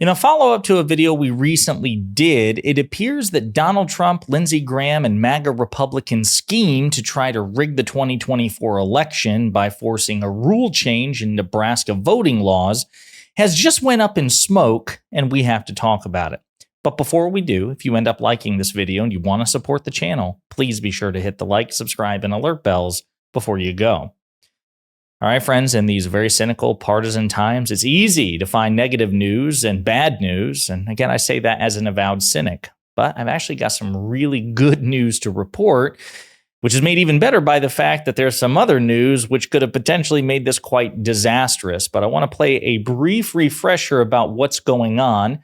In a follow-up to a video we recently did, it appears that Donald Trump, Lindsey Graham, and MAGA Republicans scheme to try to rig the 2024 election by forcing a rule change in Nebraska voting laws has just went up in smoke, and we have to talk about it. But before we do, if you end up liking this video and you want to support the channel, please be sure to hit the like, subscribe, and alert bells before you go. All right, friends, in these very cynical, partisan times, it's easy to find negative news and bad news. And again, I say that as an avowed cynic. But I've actually got some really good news to report, which is made even better by the fact that there's some other news which could have potentially made this quite disastrous. But I want to play a brief refresher about what's going on.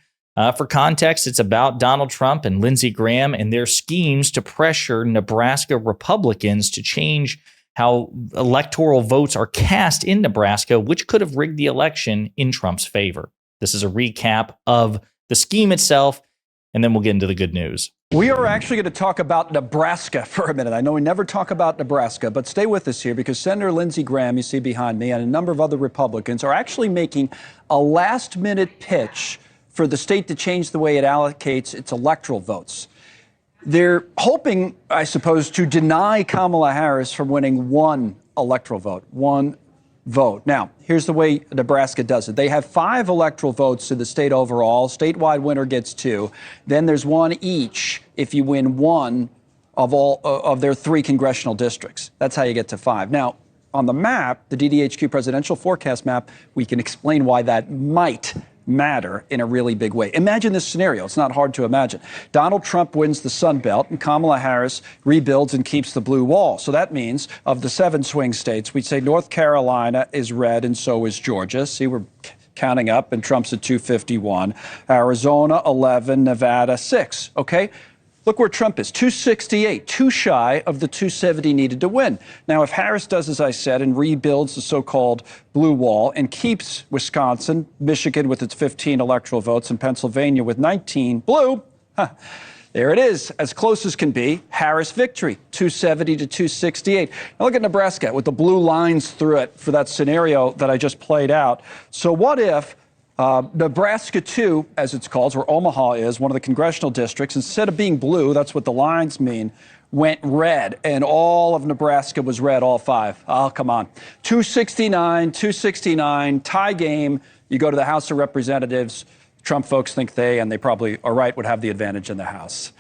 For context, it's about Donald Trump and Lindsey Graham and their schemes to pressure Nebraska Republicans to change how electoral votes are cast in Nebraska, which could have rigged the election in Trump's favor. This is a recap of the scheme itself, and then we'll get into the good news. We are actually going to talk about Nebraska for a minute. I know we never talk about Nebraska, but stay with us here because Senator Lindsey Graham, you see behind me, and a number of other Republicans are actually making a last-minute pitch for the state to change the way it allocates its electoral votes. They're hoping, I suppose, to deny Kamala Harris from winning one electoral vote, one vote. Now, here's the way Nebraska does it. They have 5 electoral votes in the state overall. Statewide winner gets 2. Then there's 1 each if you win one of all of their 3 congressional districts. That's how you get to 5. Now, on the map, the DDHQ presidential forecast map, we can explain why that might matter in a really big way. Imagine this scenario. It's not hard to imagine. Donald Trump wins the Sun Belt and Kamala Harris rebuilds and keeps the blue wall. So that means of the 7 swing states, we'd say North Carolina is red and so is Georgia. See, we're counting up and Trump's at 251. Arizona, 11, Nevada, 6. Okay. Look where Trump is, 268, too shy of the 270 needed to win. Now, if Harris does, as I said, and rebuilds the so-called blue wall and keeps Wisconsin, Michigan with its 15 electoral votes, and Pennsylvania with 19 blue, there it is, as close as can be, Harris victory, 270 to 268. Now look at Nebraska with the blue lines through it for that scenario that I just played out. So what if Nebraska 2, as it's called, where Omaha is, one of the congressional districts, instead of being blue, that's what the lines mean, went red, and all of Nebraska was red, all 5. Oh, come on. 269, tie game. You go to the House of Representatives. Trump folks think and they probably are right, would have the advantage in the House.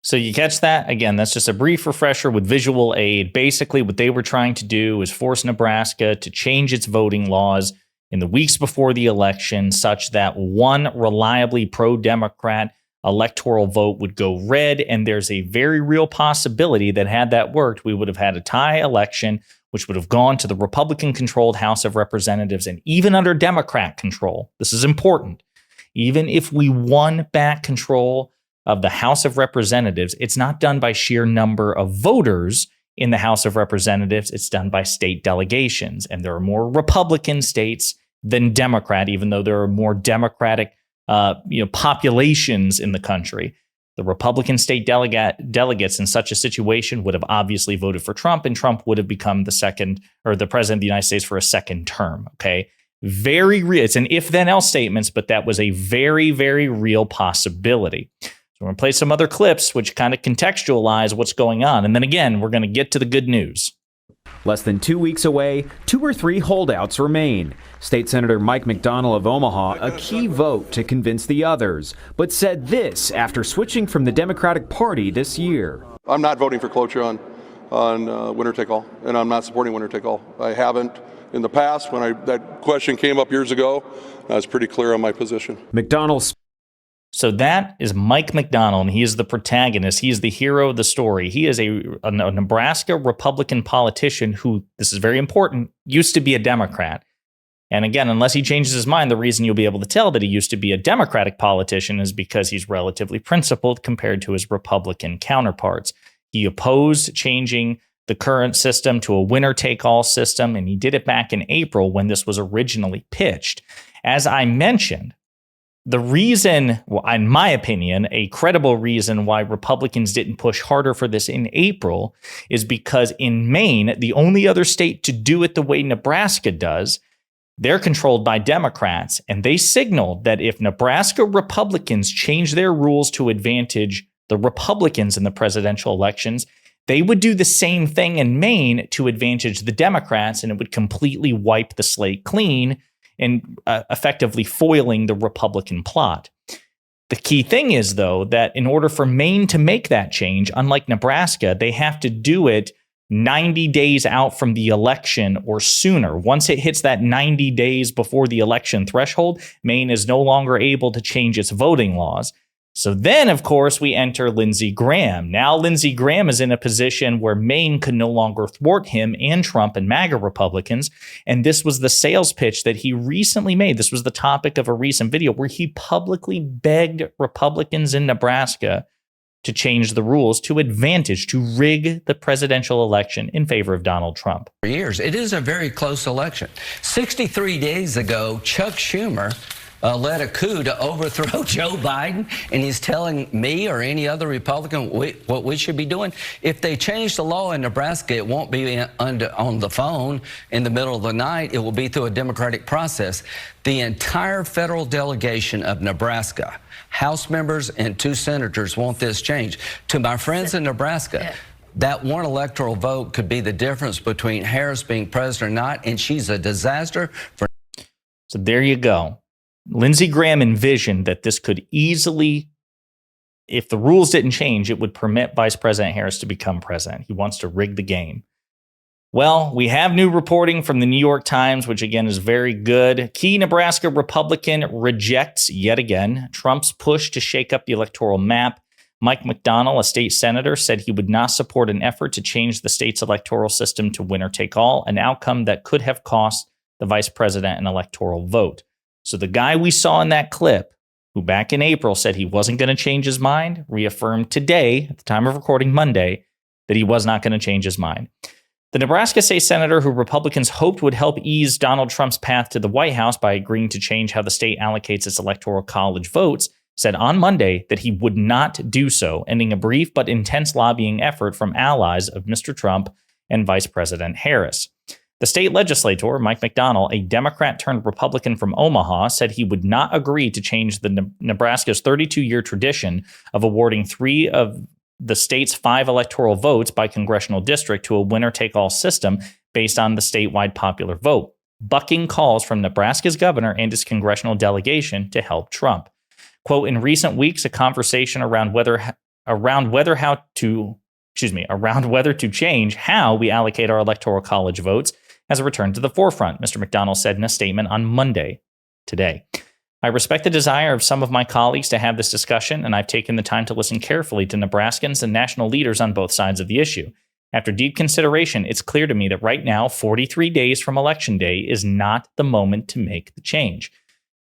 So you catch that? Again, that's just a brief refresher with visual aid. Basically, what they were trying to do is force Nebraska to change its voting laws in the weeks before the election, such that one reliably pro-Democrat electoral vote would go red. And there's a very real possibility that had that worked, we would have had a tie election, which would have gone to the Republican-controlled House of Representatives. And even under Democrat control, this is important, even if we won back control of the House of Representatives, it's not done by sheer number of voters in the House of Representatives. It's done by state delegations. And there are more Republican states than Democrat, even though there are more Democratic populations in the country. The Republican state delegates in such a situation would have obviously voted for Trump, and Trump would have become the president of the United States for a second term. Okay. Very real. It's an if-then-else statements, but that was a very, very real possibility. So we're going to play some other clips which kind of contextualize what's going on. And then again, we're going to get to the good news. Less than 2 weeks away, 2 or 3 holdouts remain. State Senator Mike McDonnell of Omaha, a key vote to convince the others, but said this after switching from the Democratic Party this year. I'm not voting for cloture on winner take all, and I'm not supporting winner take all. I haven't in the past. When that question came up years ago, I was pretty clear on my position. McDonnell. So that is Mike McDonnell, and he is the protagonist. He is the hero of the story. He is a Nebraska Republican politician who, this is very important, used to be a Democrat. And again, unless he changes his mind, the reason you'll be able to tell that he used to be a Democratic politician is because he's relatively principled compared to his Republican counterparts. He opposed changing the current system to a winner-take-all system, and he did it back in April when this was originally pitched. As I mentioned, the reason, well, in my opinion, a credible reason why Republicans didn't push harder for this in April is because in Maine, the only other state to do it the way Nebraska does, They're controlled by Democrats, and they signaled that if Nebraska Republicans change their rules to advantage the Republicans in the presidential elections, they would do the same thing in Maine to advantage the Democrats, and it would completely wipe the slate clean and effectively foiling the Republican plot. The key thing is, though, that in order for Maine to make that change, unlike Nebraska, they have to do it 90 days out from the election or sooner. Once it hits that 90 days before the election threshold, Maine is no longer able to change its voting laws. So then, of course, we enter Lindsey Graham. Now Lindsey Graham is in a position where Maine could no longer thwart him and Trump and MAGA Republicans. And this was the sales pitch that he recently made. This was the topic of a recent video where he publicly begged Republicans in Nebraska to change the rules to advantage, to rig the presidential election in favor of Donald Trump. For years, it is a very close election. 63 days ago, Chuck Schumer led a coup to overthrow Joe Biden, and he's telling me or any other Republican what we should be doing. If they change the law in Nebraska, it won't be on the phone in the middle of the night. It will be through a democratic process. The entire federal delegation of Nebraska, House members and 2 senators, want this change. To my friends in Nebraska, that one electoral vote could be the difference between Harris being president or not, and she's a disaster for. So there you go. Lindsey Graham envisioned that this could easily, if the rules didn't change, it would permit Vice President Harris to become president. He wants to rig the game. Well, we have new reporting from the New York Times, which again is very good. Key Nebraska Republican rejects yet again Trump's push to shake up the electoral map. Mike McDonnell, a state senator, said he would not support an effort to change the state's electoral system to winner take all, an outcome that could have cost the vice president an electoral vote. So the guy we saw in that clip, who back in April said he wasn't going to change his mind, reaffirmed today, at the time of recording Monday, that he was not going to change his mind. The Nebraska state senator, who Republicans hoped would help ease Donald Trump's path to the White House by agreeing to change how the state allocates its electoral college votes, said on Monday that he would not do so, ending a brief but intense lobbying effort from allies of Mr. Trump and Vice President Harris. The state legislator, Mike McDonnell, a Democrat turned Republican from Omaha, said he would not agree to change the Nebraska's 32-year tradition of awarding 3 of the state's 5 electoral votes by congressional district to a winner-take-all system based on the statewide popular vote, bucking calls from Nebraska's governor and his congressional delegation to help Trump. Quote, in recent weeks, a conversation around whether to change how we allocate our electoral college votes has returned to the forefront, Mr. McDonnell said in a statement on Monday, today. I respect the desire of some of my colleagues to have this discussion, and I've taken the time to listen carefully to Nebraskans and national leaders on both sides of the issue. After deep consideration, it's clear to me that right now, 43 days from Election Day, is not the moment to make the change.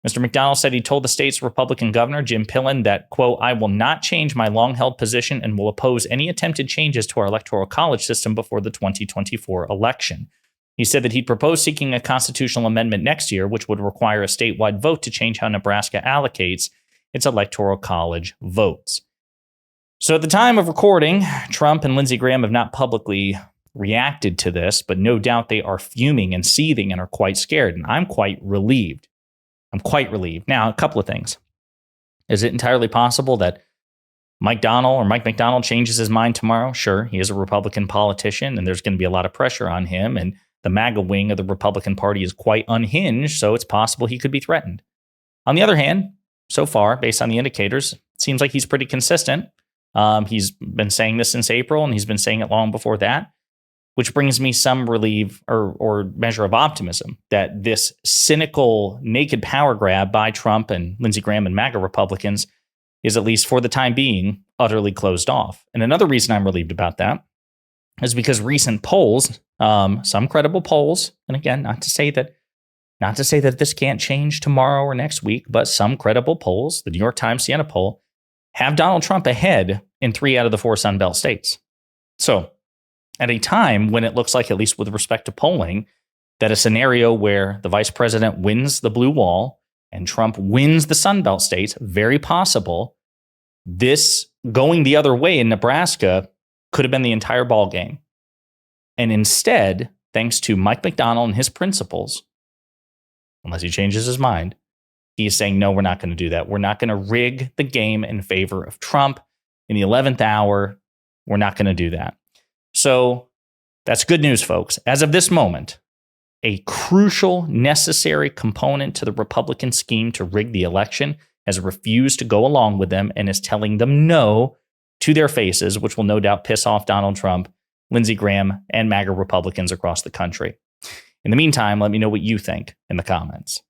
Mr. McDonnell said he told the state's Republican governor, Jim Pillen, that, quote, I will not change my long-held position and will oppose any attempted changes to our electoral college system before the 2024 election. He said that he'd propose seeking a constitutional amendment next year, which would require a statewide vote to change how Nebraska allocates its electoral college votes. So at the time of recording, Trump and Lindsey Graham have not publicly reacted to this, but no doubt they are fuming and seething and are quite scared. And I'm quite relieved. Now, a couple of things. Is it entirely possible that Mike McDonnell changes his mind tomorrow? Sure, he is a Republican politician, and there's going to be a lot of pressure on him. And the MAGA wing of the Republican Party is quite unhinged, so it's possible he could be threatened. On the other hand, so far, based on the indicators, it seems like he's pretty consistent. He's been saying this since April, and he's been saying it long before that, which brings me some relief or measure of optimism that this cynical, naked power grab by Trump and Lindsey Graham and MAGA Republicans is, at least for the time being, utterly closed off. And another reason I'm relieved about that is because recent polls, some credible polls, and again, not to say that this can't change tomorrow or next week, but some credible polls, the New York Times Siena poll, have Donald Trump ahead in 3 out of the 4 Sun Belt states. So at a time when it looks like, at least with respect to polling, that a scenario where the vice president wins the blue wall and Trump wins the Sun Belt states, very possible, this going the other way in Nebraska could have been the entire ball game. And instead, thanks to Mike McDonnell and his principles, unless he changes his mind, he is saying, no, we're not going to do that. We're not going to rig the game in favor of Trump in the 11th hour. We're not going to do that. So that's good news, folks. As of this moment, a crucial, necessary component to the Republican scheme to rig the election has refused to go along with them and is telling them no to their faces, which will no doubt piss off Donald Trump, Lindsey Graham, and MAGA Republicans across the country. In the meantime, let me know what you think in the comments.